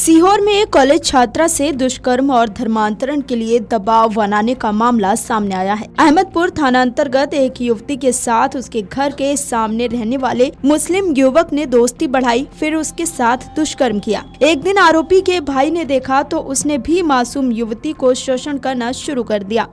सीहोर में एक कॉलेज छात्रा से दुष्कर्म और धर्मांतरण के लिए दबाव बनाने का मामला सामने आया है। अहमदपुर थाना अंतर्गत एक युवती के साथ उसके घर के सामने रहने वाले मुस्लिम युवक ने दोस्ती बढ़ाई, फिर उसके साथ दुष्कर्म किया। एक दिन आरोपी के भाई ने देखा तो उसने भी मासूम युवती को शोषण करना शुरू कर दिया।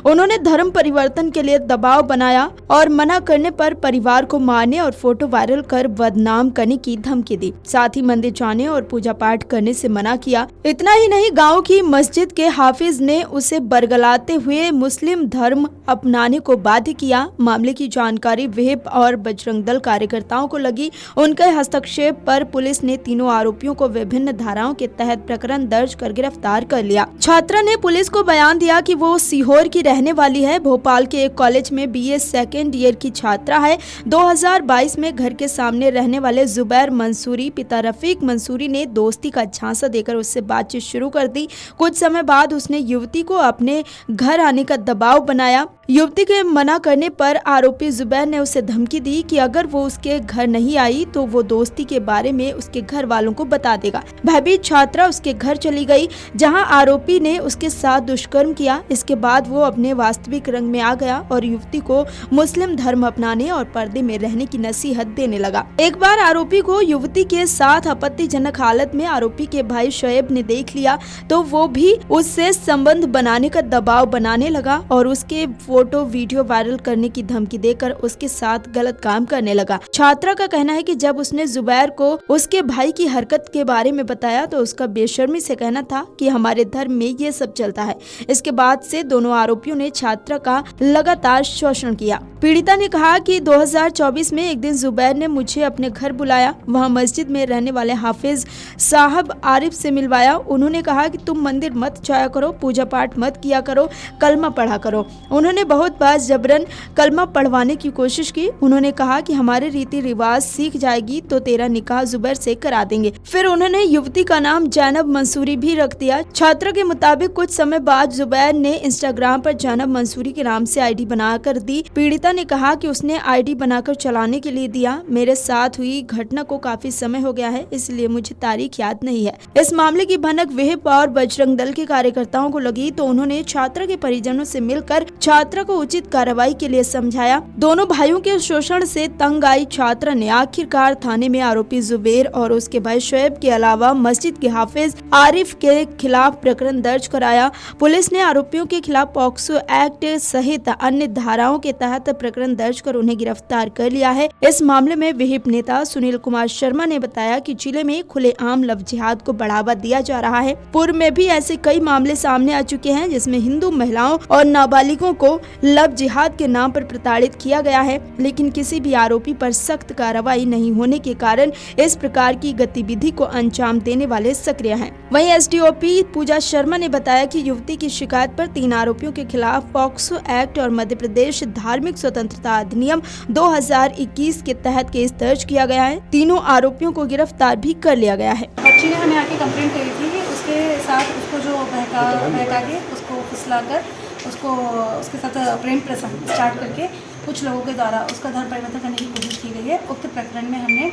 उन्होंने धर्म परिवर्तन के लिए दबाव बनाया और मना करने पर परिवार को मारने और फोटो वायरल कर बदनाम करने की धमकी दी। साथ ही मंदिर जाने और पूजा पाठ करने से मना किया। इतना ही नहीं, गांव की मस्जिद के हाफिज ने उसे बरगलाते हुए मुस्लिम धर्म अपनाने को बाध्य किया। मामले की जानकारी विहिप और बजरंग दल कार्यकर्ताओं को लगी। उनके हस्तक्षेप पर पुलिस ने तीनों आरोपियों को विभिन्न धाराओं के तहत प्रकरण दर्ज कर गिरफ्तार कर लिया। छात्रा ने पुलिस को बयान दिया कि वो सीहोर की रहने वाली है। भोपाल के एक कॉलेज में बीए सेकेंड ईयर की छात्रा है। 2022 में घर के सामने रहने वाले जुबैर मंसूरी पिता रफीक मंसूरी ने दोस्ती का झांसा देकर उससे बातचीत शुरू कर दी। कुछ समय बाद उसने युवती को अपने घर आने का दबाव बनाया। युवती के मना करने पर आरोपी जुबैर ने उसे धमकी दी कि अगर वो उसके घर नहीं आई तो वो दोस्ती के बारे में उसके घर वालों को बता देगा। भयभीत छात्रा उसके घर चली गई, जहां आरोपी ने उसके साथ दुष्कर्म किया। इसके बाद वो अपने वास्तविक रंग में आ गया और युवती को मुस्लिम धर्म अपनाने और पर्दे में रहने की नसीहत देने लगा। एक बार आरोपी को युवती के साथ आपत्तिजनक हालत में आरोपी के भाई शोएब ने देख लिया तो वो भी उससे संबंध बनाने का दबाव बनाने लगा और उसके फोटो वीडियो वायरल करने की धमकी देकर उसके साथ गलत काम करने लगा। छात्रा का कहना है कि जब उसने जुबैर को उसके भाई की हरकत के बारे में बताया तो उसका बेशर्मी से कहना था कि हमारे धर्म में ये सब चलता है। इसके बाद से दोनों आरोपियों ने छात्रा का लगातार शोषण किया। पीड़िता ने कहा कि 2024 में एक दिन जुबैर ने मुझे अपने घर बुलाया। वहाँ मस्जिद में रहने वाले हाफिज साहब आरिफ से मिलवाया। उन्होंने कहा कि तुम मंदिर मत जाया करो, पूजा पाठ मत किया करो, कलमा पढ़ा करो। उन्होंने बहुत बार जबरन कलमा पढ़वाने की कोशिश की। उन्होंने कहा कि हमारे रीति रिवाज सीख जाएगी तो तेरा निकाह जुबैर से करा देंगे। फिर उन्होंने युवती का नाम जैनब मंसूरी भी रख दिया। छात्रा के मुताबिक कुछ समय बाद जुबैर ने इंस्टाग्राम पर जैनब मंसूरी के नाम से आईडी बनाकर दी। पीड़िता ने कहा कि उसने आईडी बनाकर चलाने के लिए दिया। मेरे साथ हुई घटना को काफी समय हो गया है, इसलिए मुझे तारीख याद नहीं है। इस मामले की भनक विहिप और बजरंग दल के कार्यकर्ताओं को लगी तो उन्होंने छात्रा के परिजनों से मिलकर छात्रा को उचित कार्रवाई के लिए समझाया। दोनों भाइयों के शोषण से तंग आई छात्रा ने आखिरकार थाने में आरोपी जुबैर और उसके भाई शोएब के अलावा मस्जिद के हाफिज आरिफ के खिलाफ प्रकरण दर्ज कराया। पुलिस ने आरोपियों के खिलाफ पॉक्सो एक्ट सहित अन्य धाराओं के तहत प्रकरण दर्ज कर उन्हें गिरफ्तार कर लिया है। इस मामले में विहिप नेता सुनील कुमार शर्मा ने बताया कि जिले में खुलेआम लव जिहाद को बढ़ावा दिया जा रहा है। पूर्व में भी ऐसे कई मामले सामने आ चुके हैं जिसमें हिंदू महिलाओं और नाबालिगों को लव जिहाद के नाम पर प्रताड़ित किया गया है, लेकिन किसी भी आरोपी पर सख्त कार्रवाई नहीं होने के कारण इस प्रकार की गतिविधि को अंजाम देने वाले सक्रिय हैं। वहीं एसडीओपी पूजा शर्मा ने बताया कि युवती की शिकायत पर 3 आरोपियों के खिलाफ पॉक्सो एक्ट और मध्य प्रदेश धार्मिक स्वतंत्रता अधिनियम 2021 के तहत केस दर्ज किया गया है। तीनों आरोपियों को गिरफ्तार भी कर लिया गया है। बच्ची ने हमें आके कंप्लेंट करी थी कि उसके साथ उसको जो बहका के उसको फुसला कर उसके साथ प्रेम प्रसंग स्टार्ट करके कुछ लोगों के द्वारा उसका धर्म परिवर्तन करने की कोशिश की गई है। उक्त प्रकरण में हमने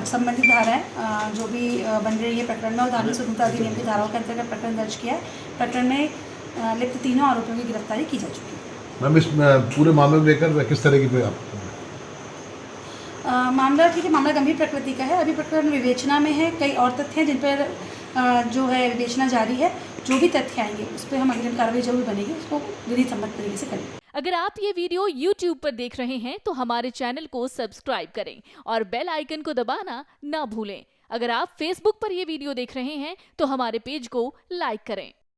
संबंधित धाराएं जो भी बन रही है प्रकरण में और धार्मिक स्वतंत्रता अधिनियम की धाराओं के अंतर्गत प्रकरण दर्ज किया है। प्रकरण में लिप्त तीनों आरोपियों की गिरफ्तारी की जा चुकी है। मैम, इस पूरे मामले को लेकर किस तरह की मामला ठीक है, मामला गंभीर प्रकृति का है। अभी प्रकरण विवेचना में है। कई और तथ्य हैं जिन पर जो है विवेचना जारी है। जो भी तथ्य आएंगे उस पर हम अग्रिम कार्रवाई जरूर बनेगी, उसको विधि सम्मत तरीके से करेंगे। अगर आप ये वीडियो YouTube पर देख रहे हैं तो हमारे चैनल को सब्सक्राइब करें और बेल आइकन को दबाना ना भूलें। अगर आप Facebook पर ये वीडियो देख रहे हैं तो हमारे पेज को लाइक करें।